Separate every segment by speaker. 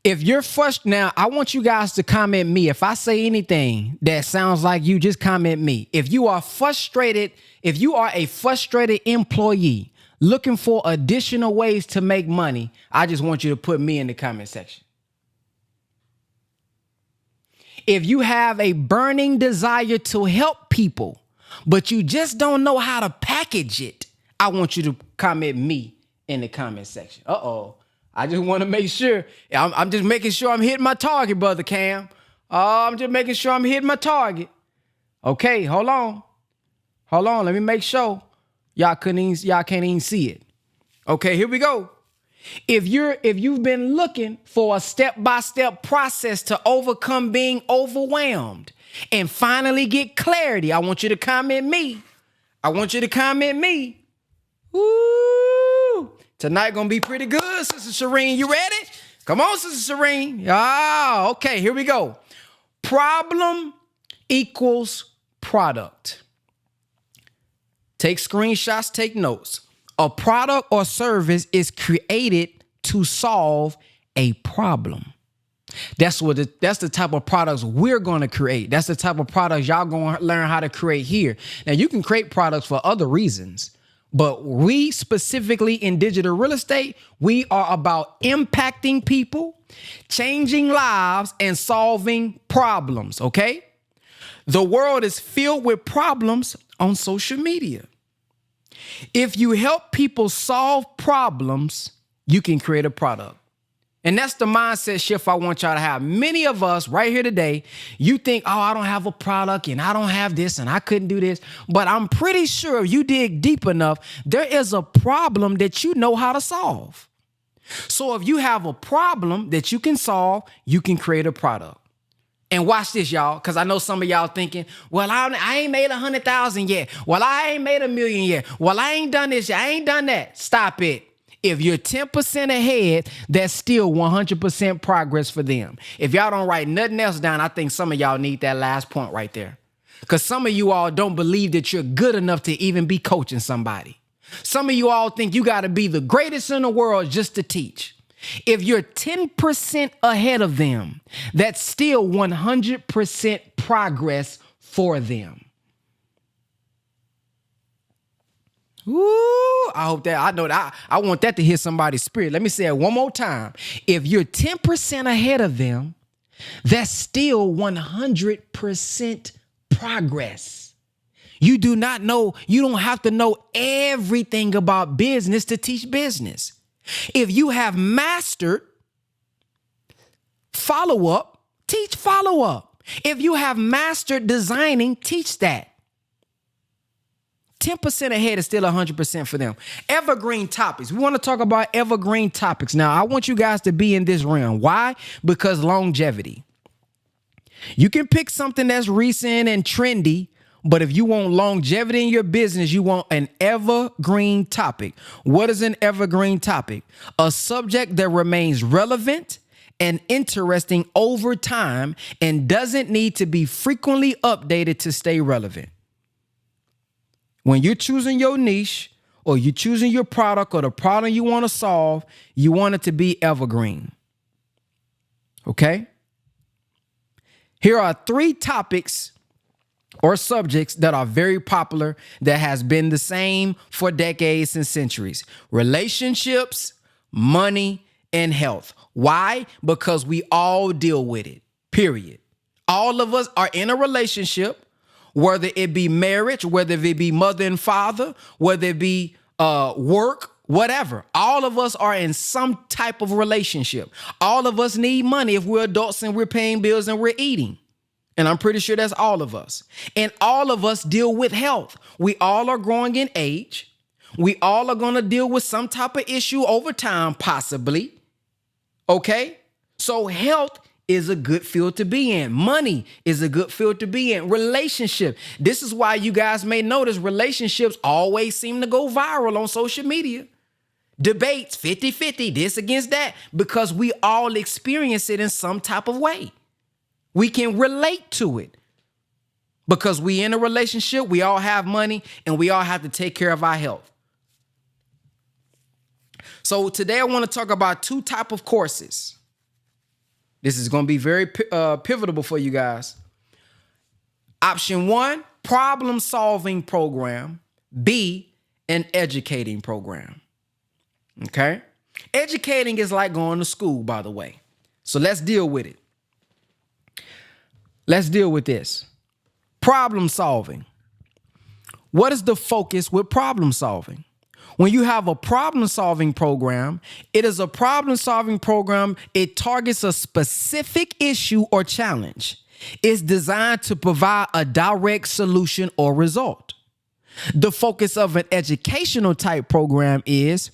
Speaker 1: If you're frustrated, now I want you guys to comment me. If I say anything that sounds like you, just comment me. If you are frustrated, if you are a frustrated employee looking for additional ways to make money, I just want you to put me in the comment section. If you have a burning desire to help people, but you just don't know how to package it, I want you to comment me in the comment section. I just want to make sure. I'm just making sure I'm hitting my target, Brother Cam. I'm just making sure I'm hitting my target. Okay, hold on. Let me make sure y'all can't even see it. Okay, here we go. If you've been looking for a step-by-step process to overcome being overwhelmed and finally get clarity, I want you to comment me. Woo! Tonight gonna be pretty good, Sister Shireen. You ready? Come on, Sister Shireen. Okay, here we go. Problem equals product. Take screenshots, take notes. A product or service is created to solve a problem. That's the type of products we're going to create. That's the type of products y'all going to learn how to create here. Now, you can create products for other reasons, but we specifically in digital real estate, we are about impacting people, changing lives, and solving problems, okay? The world is filled with problems on social media. If you help people solve problems, you can create a product. And that's the mindset shift I want y'all to have. Many of us right here today, you think, oh, I don't have a product and I don't have this and I couldn't do this. But I'm pretty sure if you dig deep enough, there is a problem that you know how to solve. So if you have a problem that you can solve, you can create a product. And watch this, y'all, because I know some of y'all thinking, well, I ain't made 100,000 yet. Well, I ain't made $1 million yet. Well, I ain't done this yet. I ain't done that. Stop it. If you're 10% ahead, that's still 100% progress for them. If y'all don't write nothing else down, I think some of y'all need that last point right there. Because some of you all don't believe that you're good enough to even be coaching somebody. Some of you all think you got to be the greatest in the world just to teach. If you're 10% ahead of them, that's still 100% progress for them. Ooh, I want that to hit somebody's spirit. Let me say it one more time. If you're 10% ahead of them, that's still 100% progress. You don't have to know everything about business to teach business. If you have mastered follow-up, teach follow-up. If you have mastered designing, teach that. 10% ahead is still 100% for them. Evergreen topics. We want to talk about evergreen topics. Now, I want you guys to be in this realm. Why? Because longevity. You can pick something that's recent and trendy, but if you want longevity in your business, you want an evergreen topic. What is an evergreen topic? A subject that remains relevant and interesting over time and doesn't need to be frequently updated to stay relevant. When you're choosing your niche or you're choosing your product or the problem you want to solve, you want it to be evergreen. Okay? Here are 3 topics or subjects that are very popular that has been the same for decades and centuries. Relationships, money, and health. Why? Because we all deal with it, period. All of us are in a relationship, whether it be marriage, whether it be mother and father, whether it be work, whatever. All of us are in some type of relationship. All of us need money if we're adults and we're paying bills and we're eating. And I'm pretty sure that's all of us. And all of us deal with health. We all are growing in age. We all are going to deal with some type of issue over time, possibly. Okay? So health is a good field to be in. Money is a good field to be in. Relationship. This is why you guys may notice relationships always seem to go viral on social media. Debates, 50-50, this against that, because we all experience it in some type of way. We can relate to it because we in a relationship, we all have money, and we all have to take care of our health. So today I want to talk about 2 types of courses. This is going to be very pivotal for you guys. Option 1, problem solving program. B, an educating program. Okay? Educating is like going to school, by the way. So let's deal with it. Let's deal with this. Problem solving. What is the focus with problem solving? When you have a problem solving program, it is a problem solving program. It targets a specific issue or challenge. It's designed to provide a direct solution or result. The focus of an educational type program is,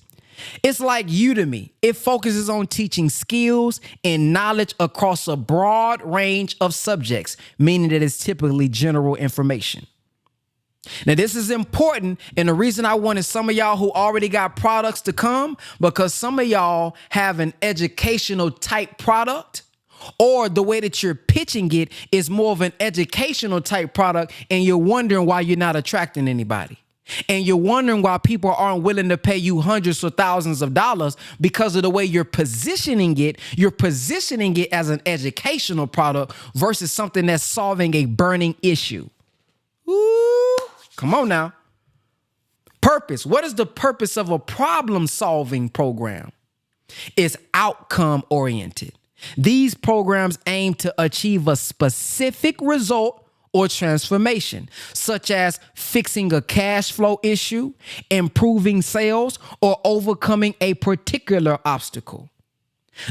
Speaker 1: it's like Udemy. It focuses on teaching skills and knowledge across a broad range of subjects, meaning that it's typically general information. Now, this is important, and the reason I wanted some of y'all who already got products to come, because some of y'all have an educational type product, or the way that you're pitching it is more of an educational type product, and you're wondering why you're not attracting anybody. And you're wondering why people aren't willing to pay you hundreds or thousands of dollars because of the way you're positioning it. You're positioning it as an educational product versus something that's solving a burning issue. Ooh, come on now. Purpose. What is the purpose of a problem-solving program? It's outcome-oriented. These programs aim to achieve a specific result or transformation, such as fixing a cash flow issue, improving sales, or overcoming a particular obstacle.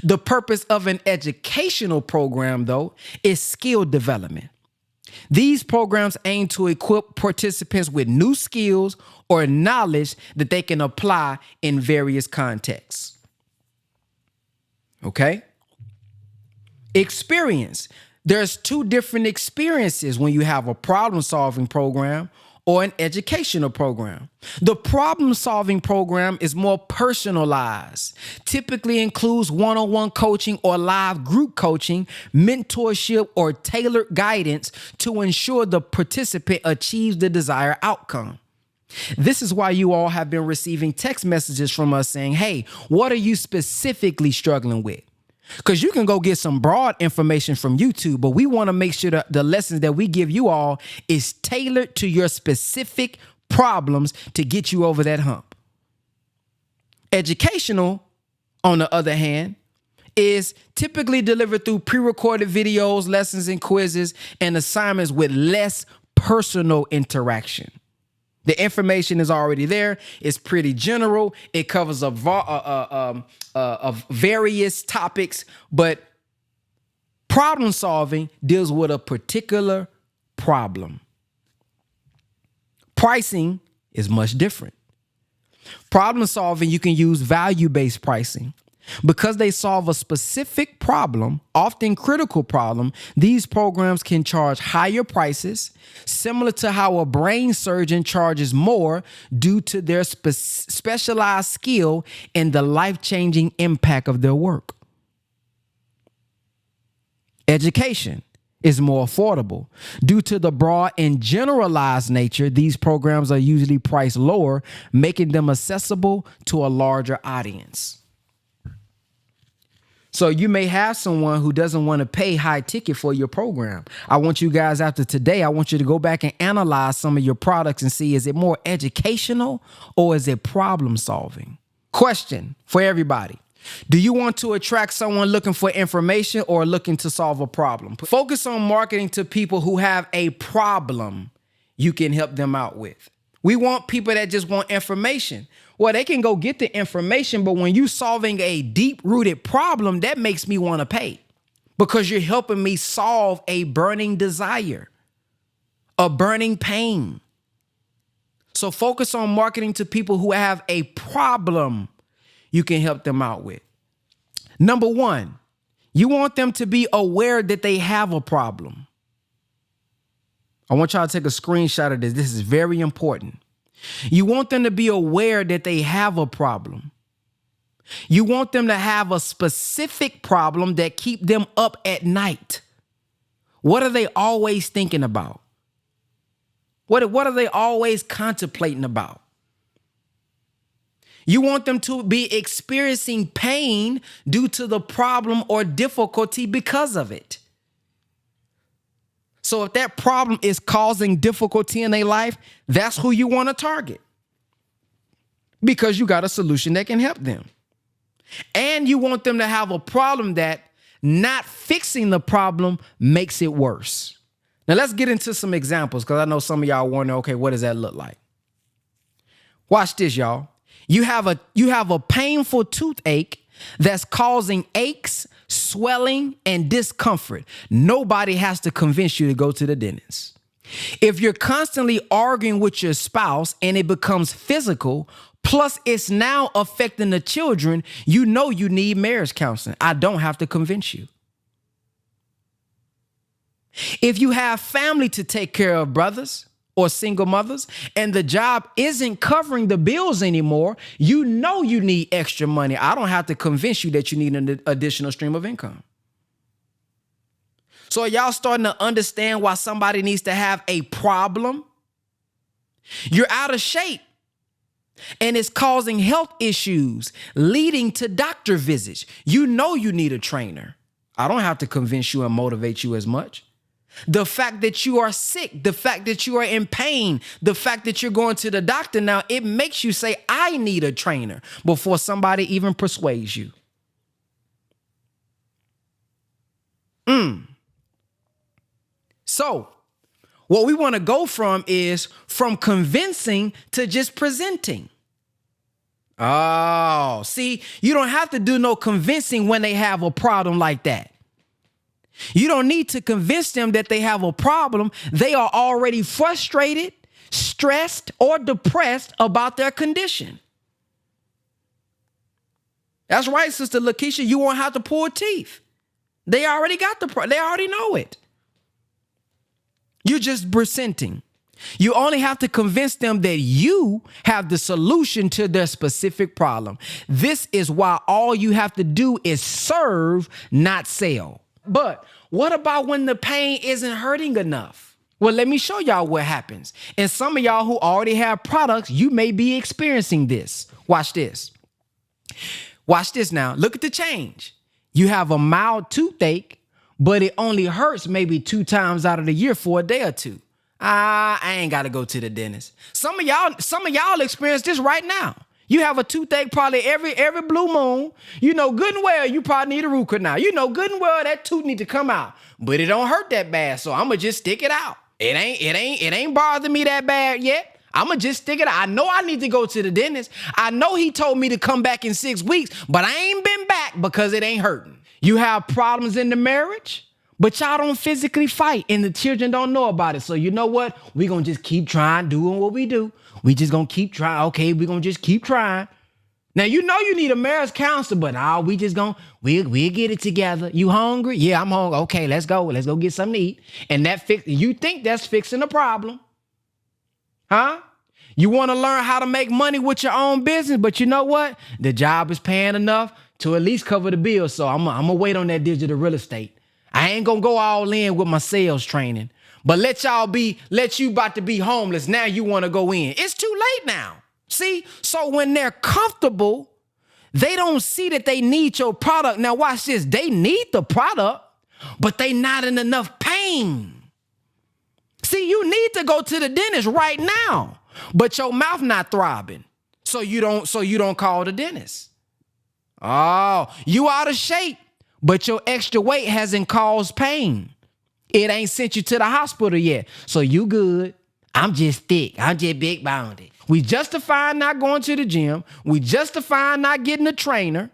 Speaker 1: The purpose of an educational program, though, is skill development. These programs aim to equip participants with new skills or knowledge that they can apply in various contexts. Okay? Experience. There's two different experiences when you have a problem-solving program or an educational program. The problem-solving program is more personalized, typically includes one-on-one coaching or live group coaching, mentorship, or tailored guidance to ensure the participant achieves the desired outcome. This is why you all have been receiving text messages from us saying, hey, what are you specifically struggling with? Because you can go get some broad information from YouTube, but we want to make sure that the lessons that we give you all is tailored to your specific problems to get you over that hump. Educational, on the other hand, is typically delivered through pre-recorded videos, lessons and quizzes, and assignments with less personal interaction. The information is already there. It's pretty general. It covers of various topics, but problem solving deals with a particular problem. Pricing is much different. Problem solving, you can use value-based pricing. Because they solve a specific problem, often critical problem, these programs can charge higher prices, similar to how a brain surgeon charges more due to their specialized skill and the life-changing impact of their work. Education is more affordable. Due to the broad and generalized nature, these programs are usually priced lower, making them accessible to a larger audience. So you may have someone who doesn't want to pay high ticket for your program. I want you guys, after today, I want you to go back and analyze some of your products and see, is it more educational or is it problem solving? Question for everybody. Do you want to attract someone looking for information or looking to solve a problem? Focus on marketing to people who have a problem you can help them out with. We want people that just want information. Well, they can go get the information, but when you're solving a deep-rooted problem, that makes me want to pay because you're helping me solve a burning desire, a burning pain. So focus on marketing to people who have a problem you can help them out with. Number one, you want them to be aware that they have a problem. I want y'all to take a screenshot of this. This is very important. You want them to be aware that they have a problem. You want them to have a specific problem that keep them up at night. What are they always thinking about? What are they always contemplating about? You want them to be experiencing pain due to the problem or difficulty because of it. So if that problem is causing difficulty in their life, that's who you want to target, because you got a solution that can help them. And you want them to have a problem that not fixing the problem makes it worse. Now let's get into some examples, because I know some of y'all wonder, okay, what does that look like? Watch this, y'all. You have a painful toothache that's causing aches, swelling, and discomfort. Nobody has to convince you to go to the dentist. If you're constantly arguing with your spouse and it becomes physical, plus it's now affecting the children, you know you need marriage counseling. I don't have to convince you. If you have family to take care of, brothers or single mothers, and the job isn't covering the bills anymore, you know you need extra money. I don't have to convince you that you need an additional stream of income. So are y'all starting to understand why somebody needs to have a problem? You're out of shape, and it's causing health issues, leading to doctor visits. You know you need a trainer. I don't have to convince you and motivate you as much. The fact that you are sick, the fact that you are in pain, the fact that you're going to the doctor now, it makes you say, I need a trainer, before somebody even persuades you. So what we want to go from convincing to just presenting. Oh, see, you don't have to do no convincing when they have a problem like that. You don't need to convince them that they have a problem. They are already frustrated, stressed, or depressed about their condition. That's right, Sister Lakeisha. You won't have to pull teeth. They already got they already know it. You're just presenting. You only have to convince them that you have the solution to their specific problem. This is why all you have to do is serve, not sell. But what about when the pain isn't hurting enough? Well, let me show y'all what happens. And some of y'all who already have products, you may be experiencing this. Watch this. Watch this now. Look at the change. You have a mild toothache, but it only hurts maybe 2 times out of the year for a day or two. I ain't got to go to the dentist. Some of y'all experience this right now. You have a toothache probably every blue moon. You know good and well you probably need a root canal. You know good and well that tooth need to come out, but it don't hurt that bad, so I'ma just stick it out. It ain't bothering me that bad yet. I'ma just stick it out. I know I need to go to the dentist. I know he told me to come back in 6 weeks, but I ain't been back because it ain't hurting. You have problems in the marriage, but y'all don't physically fight, and the children don't know about it. So you know what? We're going to just keep trying, doing what we do. We just going to keep trying. Okay, we're going to just keep trying. Now, you know you need a marriage counselor, but we just going to, we'll get it together. You hungry? Yeah, I'm hungry. Okay, let's go. Let's go get something to eat. And you think that's fixing the problem. Huh? You want to learn how to make money with your own business, but you know what? The job is paying enough to at least cover the bills. So I'm going to wait on that digital real estate. I ain't going to go all in with my sales training, but let you about to be homeless. Now you want to go in. It's too late now. See? So when they're comfortable, they don't see that they need your product. Now watch this. They need the product, but they not in enough pain. See, you need to go to the dentist right now, but your mouth not throbbing. So you don't call the dentist. Oh, you out of shape, but your extra weight hasn't caused pain. It ain't sent you to the hospital yet. So you good. I'm just thick. I'm just big boned. We justifying not going to the gym. We justifying not getting a trainer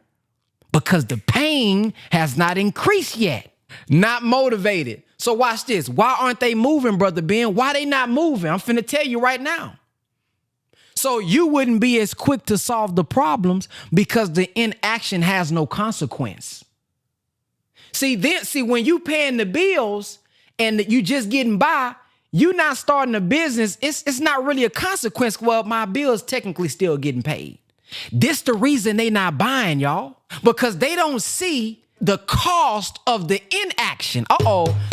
Speaker 1: because the pain has not increased yet. Not motivated. So watch this. Why aren't they moving, Brother Ben? Why they not moving? I'm finna tell you right now. So you wouldn't be as quick to solve the problems because the inaction has no consequence. See, when you paying the bills and you just getting by, you not starting a business, it's not really a consequence. Well, my bill's technically still getting paid. This the reason they not buying, y'all, because they don't see the cost of the inaction.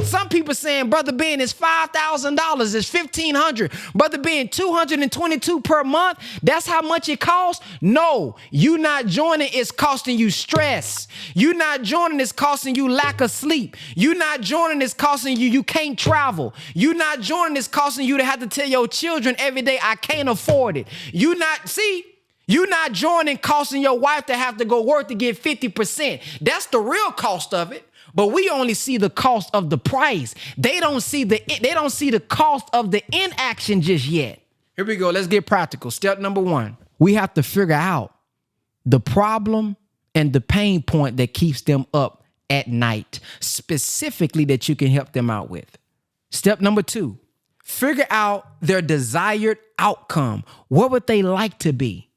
Speaker 1: Some people saying, Brother Ben, it's $5,000, it's $1,500. Brother Ben, $222 per month. That's how much it costs. No, you not joining. It's costing you stress. You not joining. It's costing you lack of sleep. You not joining. It's costing you can't travel. You not joining. It's costing you to have to tell your children every day, I can't afford it. You not joining, costing your wife to have to go work to get 50%. That's the real cost of it. But we only see the cost of the price. They don't see the cost of the inaction just yet. Here we go. Let's get practical. Step number 1. We have to figure out the problem and the pain point that keeps them up at night, specifically that you can help them out with. Step number 2, figure out their desired outcome. What would they like to be?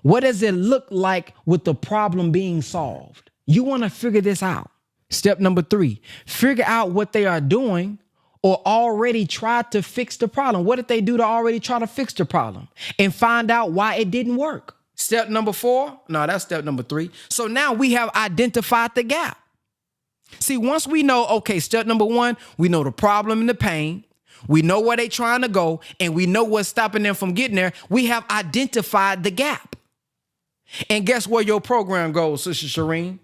Speaker 1: What does it look like with the problem being solved? You want to figure this out. Step number 3, figure out what they are doing or already tried to fix the problem. What did they do to already try to fix the problem? And find out why it didn't work. Step number 4, no, that's step number 3. So now we have identified the gap. See, once we know, okay, step number 1, we know the problem and the pain. We know where they're trying to go, and we know what's stopping them from getting there. We have identified the gap. And guess where your program goes, Sister Shireen?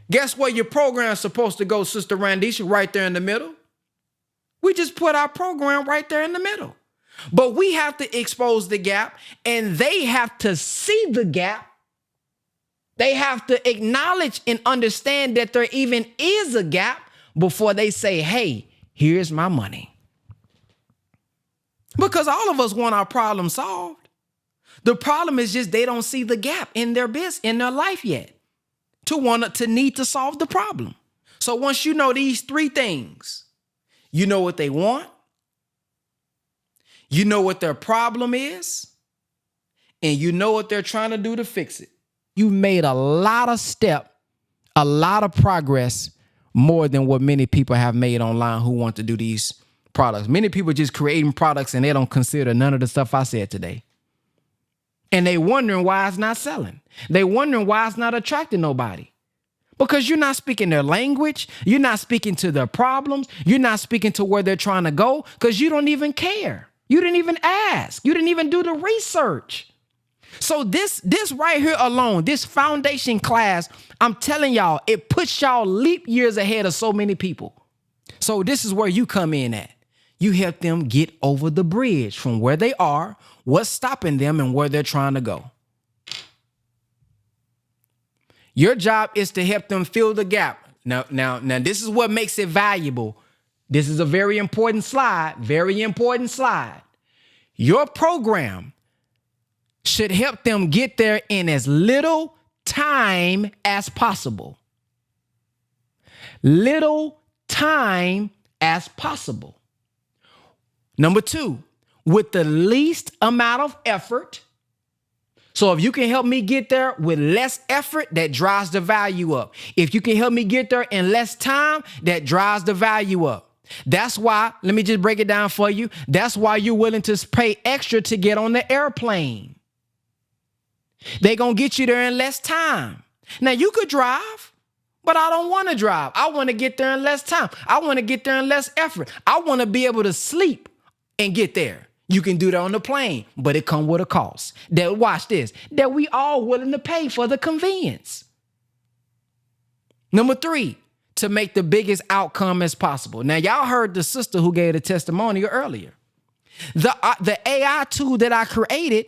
Speaker 1: Guess where your program is supposed to go, Sister Randisha? Right there in the middle. We just put our program right there in the middle. But we have to expose the gap, and they have to see the gap. They have to acknowledge and understand that there even is a gap before they say, hey, here's my money. Because all of us want our problem solved. The problem is just they don't see the gap in their business, in their life yet, to need to solve the problem. So once you know these 3 things, you know what they want, you know what their problem is, and you know what they're trying to do to fix it. You made a lot of progress, more than what many people have made online who want to do these products. Many people just creating products and they don't consider none of the stuff I said today. And they wondering why it's not selling. They wondering why it's not attracting nobody. Because you're not speaking their language. You're not speaking to their problems. You're not speaking to where they're trying to go because you don't even care. You didn't even ask. You didn't even do the research. So this right here alone, this foundation class, I'm telling y'all, it puts y'all leap years ahead of so many people. So this is where you come in at. You help them get over the bridge from where they are, what's stopping them, and where they're trying to go. Your job is to help them fill the gap. Now, this is what makes it valuable. This is a very important slide, Your program should help them get there in as little time as possible. Little time as possible. Number 2, with the least amount of effort. So if you can help me get there with less effort, that drives the value up. If you can help me get there in less time, that drives the value up. That's why, let me just break it down for you. That's why you're willing to pay extra to get on the airplane. They're going to get you there in less time. Now, you could drive, but I don't want to drive. I want to get there in less time. I want to get there in less effort. I want to be able to sleep and get there. You can do that on the plane, but it comes with a cost. Watch this, that we all willing to pay for the convenience. Number 3, to make the biggest outcome as possible. Now, y'all heard the sister who gave the testimonial earlier. The AI tool that I created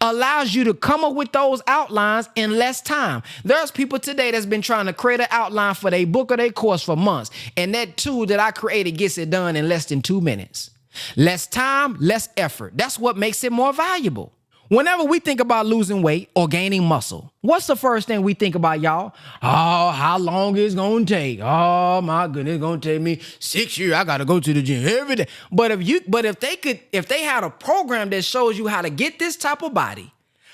Speaker 1: allows you to come up with those outlines in less time. There's people today that's been trying to create an outline for their book or their course for months. And that tool that I created gets it done in less than 2 minutes. Less time, less effort. That's what makes it more valuable. Whenever we think about losing weight or gaining muscle, what's the first thing we think about, y'all? Oh, how long it's going to take? Oh, my goodness, it's going to take me 6 years. I got to go to the gym every day. But if they had a program that shows you how to get this type of body,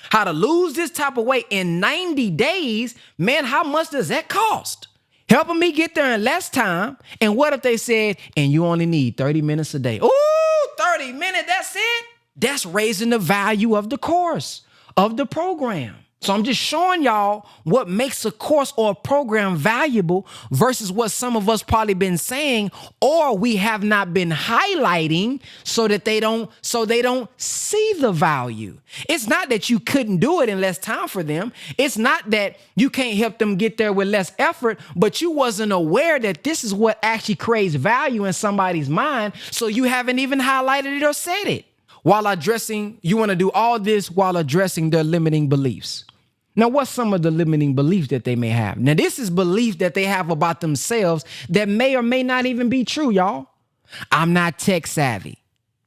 Speaker 1: how to lose this type of weight in 90 days, man, how much does that cost? Helping me get there in less time. And what if they said, and you only need 30 minutes a day? Ooh, 30 minutes, that's it? That's raising the value of the course, of the program. So I'm just showing y'all what makes a course or a program valuable versus what some of us probably been saying or we have not been highlighting so they don't see the value. It's not that you couldn't do it in less time for them. It's not that you can't help them get there with less effort, but you wasn't aware that this is what actually creates value in somebody's mind. So you haven't even highlighted it or said it. You want to do all this while addressing their limiting beliefs. Now, what's some of the limiting beliefs that they may have? Now, this is belief that they have about themselves that may or may not even be true, y'all. I'm not tech savvy.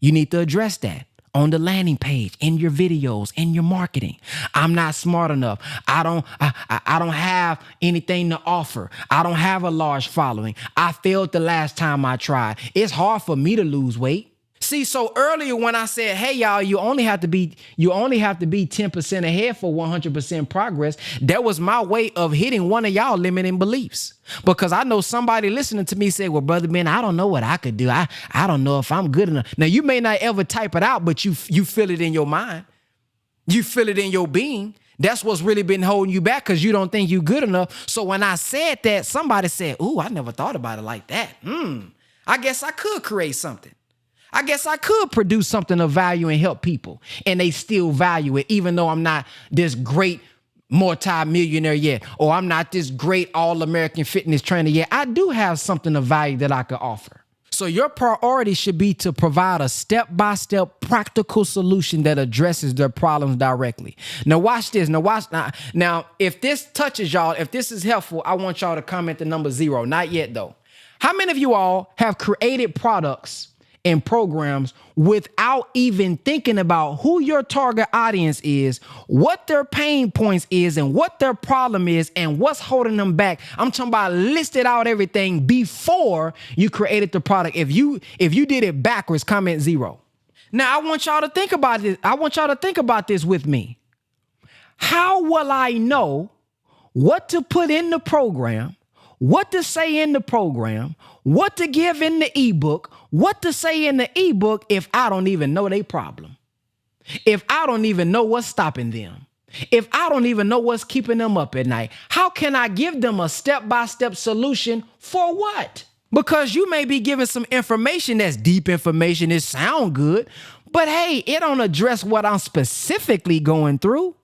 Speaker 1: You need to address that on the landing page, in your videos, in your marketing. I'm not smart enough. I don't have anything to offer. I don't have a large following. I failed the last time I tried. It's hard for me to lose weight. See, so earlier when I said, hey, y'all, you only have to be 10% ahead for 100% progress, that was my way of hitting one of y'all limiting beliefs. Because I know somebody listening to me say, well, Brother Ben, I don't know what I could do. I don't know if I'm good enough. Now, you may not ever type it out, but you feel it in your mind. You feel it in your being. That's what's really been holding you back because you don't think you're good enough. So when I said that, somebody said, ooh, I never thought about it like that. I guess I could create something. I guess I could produce something of value and help people, and they still value it, even though I'm not this great multi-millionaire yet, or I'm not this great all-American fitness trainer yet. I do have something of value that I could offer. So your priority should be to provide a step-by-step practical solution that addresses their problems directly. Now watch this. Now, if this touches y'all, if this is helpful, I want y'all to comment the number 0. Not yet, though. How many of you all have created products and programs without even thinking about who your target audience is, what their pain points is, and what their problem is, and what's holding them back? I'm talking about listed out everything before you created the product. If you did it backwards, comment 0. Now, I want y'all to think about this. I want y'all to think about this with me. How will I know what to put in the program, what to say in the program, what to give in the ebook, what to say in the ebook if I don't even know their problem? If I don't even know what's stopping them? If I don't even know what's keeping them up at night? How can I give them a step-by-step solution for what? Because you may be giving some information that's deep information, it sound good, but hey, it don't address what I'm specifically going through.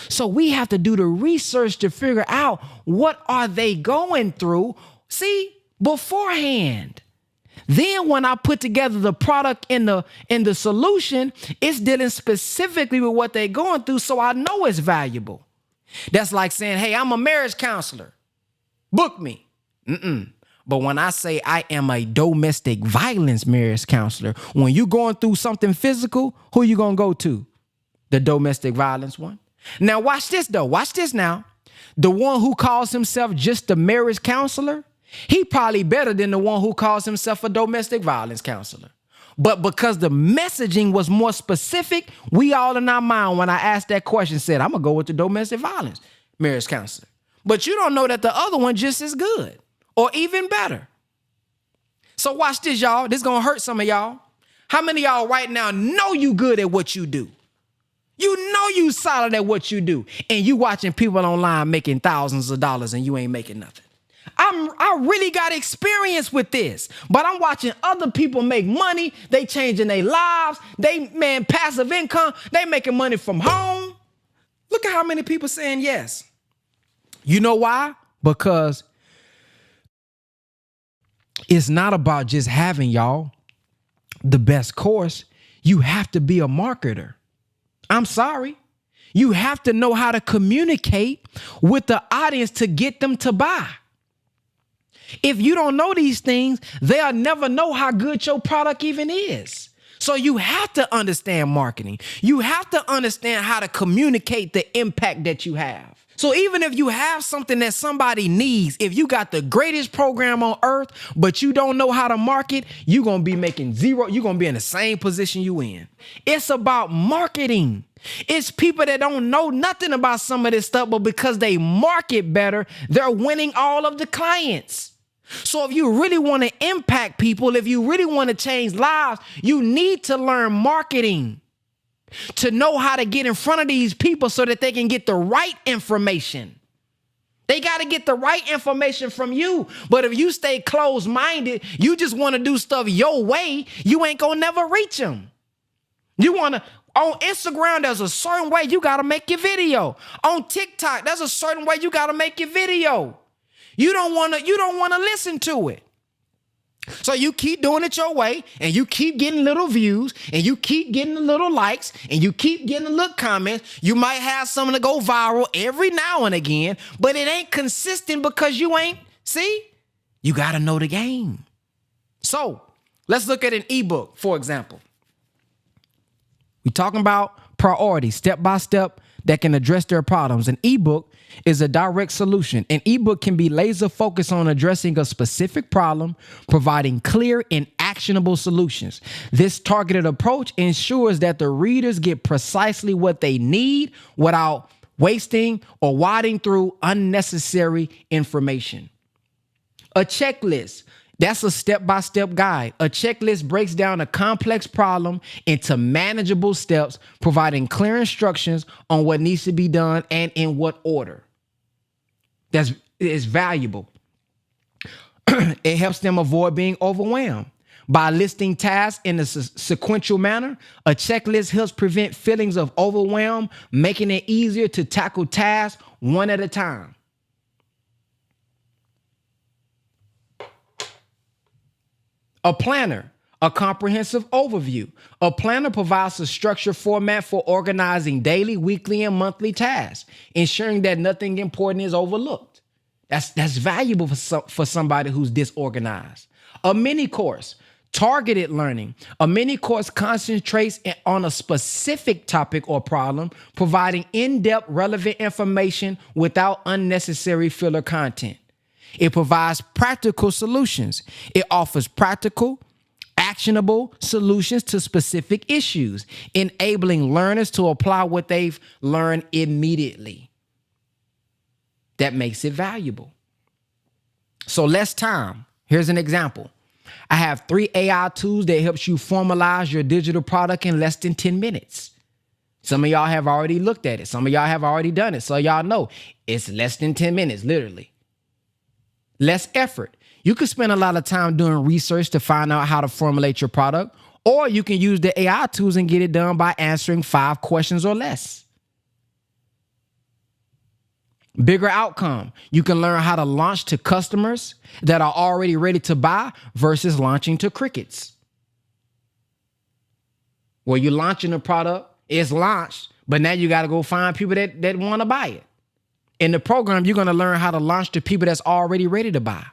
Speaker 1: So we have to do the research to figure out what are they going through, see, beforehand. Then when I put together the product in the solution, it's dealing specifically with what they're going through, so I know it's valuable. That's like saying, hey, I'm a marriage counselor. Book me. But when I say I am a domestic violence marriage counselor, when you're going through something physical, who you going to go to? The domestic violence one. Now, watch this, though. Watch this now. The one who calls himself just a marriage counselor, he probably better than the one who calls himself a domestic violence counselor. But because the messaging was more specific, we all in our mind, when I asked that question, said, I'm going to go with the domestic violence marriage counselor. But you don't know that the other one just as good or even better. So watch this, y'all. This is going to hurt some of y'all. How many of y'all right now know you good at what you do? You know you solid at what you do, and you watching people online making thousands of dollars and you ain't making nothing. I really got experience with this, but I'm watching other people make money. They changing their lives. Passive income. They making money from home. Look at how many people saying yes. You know why? Because it's not about just having, y'all, the best course. You have to be a marketer. I'm sorry. You have to know how to communicate with the audience to get them to buy. If you don't know these things, they'll never know how good your product even is. So you have to understand marketing. You have to understand how to communicate the impact that you have. So even if you have something that somebody needs, if you got the greatest program on earth, but you don't know how to market, you're going to be making 0. You're going to be in the same position you in. It's about marketing. It's people that don't know nothing about some of this stuff, but because they market better, they're winning all of the clients. So if you really want to impact people, if you really want to change lives, you need to learn marketing. to know how to get in front of these people so that they can get the right information. They got to get the right information from you. But if you stay closed-minded, you just want to do stuff your way, you ain't going to never reach them. You want to, on Instagram, there's a certain way you got to make your video. On TikTok, there's a certain way you got to make your video. You don't want to listen to it. So you keep doing it your way, and you keep getting little views, and you keep getting the little likes, and you keep getting the little comments. You might have something to go viral every now and again, but it ain't consistent because you ain't, see? You got to know the game. So let's look at an ebook, for example. We're talking about priorities, step by step, that can address their problems. An ebook is a direct solution. An ebook can be laser focused on addressing a specific problem, providing clear and actionable solutions. This targeted approach ensures that the readers get precisely what they need without wasting or wading through unnecessary information. A checklist. That's a step-by-step guide. A checklist breaks down a complex problem into manageable steps, providing clear instructions on what needs to be done and in what order. That is valuable. It helps them avoid being overwhelmed. By listing tasks in a sequential manner, a checklist helps prevent feelings of overwhelm, making it easier to tackle tasks one at a time. A planner, a comprehensive overview. A planner provides a structured format for organizing daily, weekly, and monthly tasks, ensuring that nothing important is overlooked. That's valuable for somebody who's disorganized. A mini course, targeted learning. A mini course concentrates on a specific topic or problem, providing in-depth, relevant information without unnecessary filler content. It provides practical solutions. It offers practical, actionable solutions to specific issues, enabling learners to apply what they've learned immediately. That makes it valuable. So less time. Here's an example. I have 3 AI tools that helps you formalize your digital product in less than 10 minutes. Some of y'all have already looked at it. Some of y'all have already done it. So y'all know it's less than 10 minutes, literally. Less effort. You can spend a lot of time doing research to find out how to formulate your product, or you can use the AI tools and get it done by answering 5 questions or less. Bigger outcome. You can learn how to launch to customers that are already ready to buy versus launching to crickets. Well, you're launching a product, it's launched, but now you got to go find people that want to buy it. In the program, you're going to learn how to launch to people that's already ready to buy.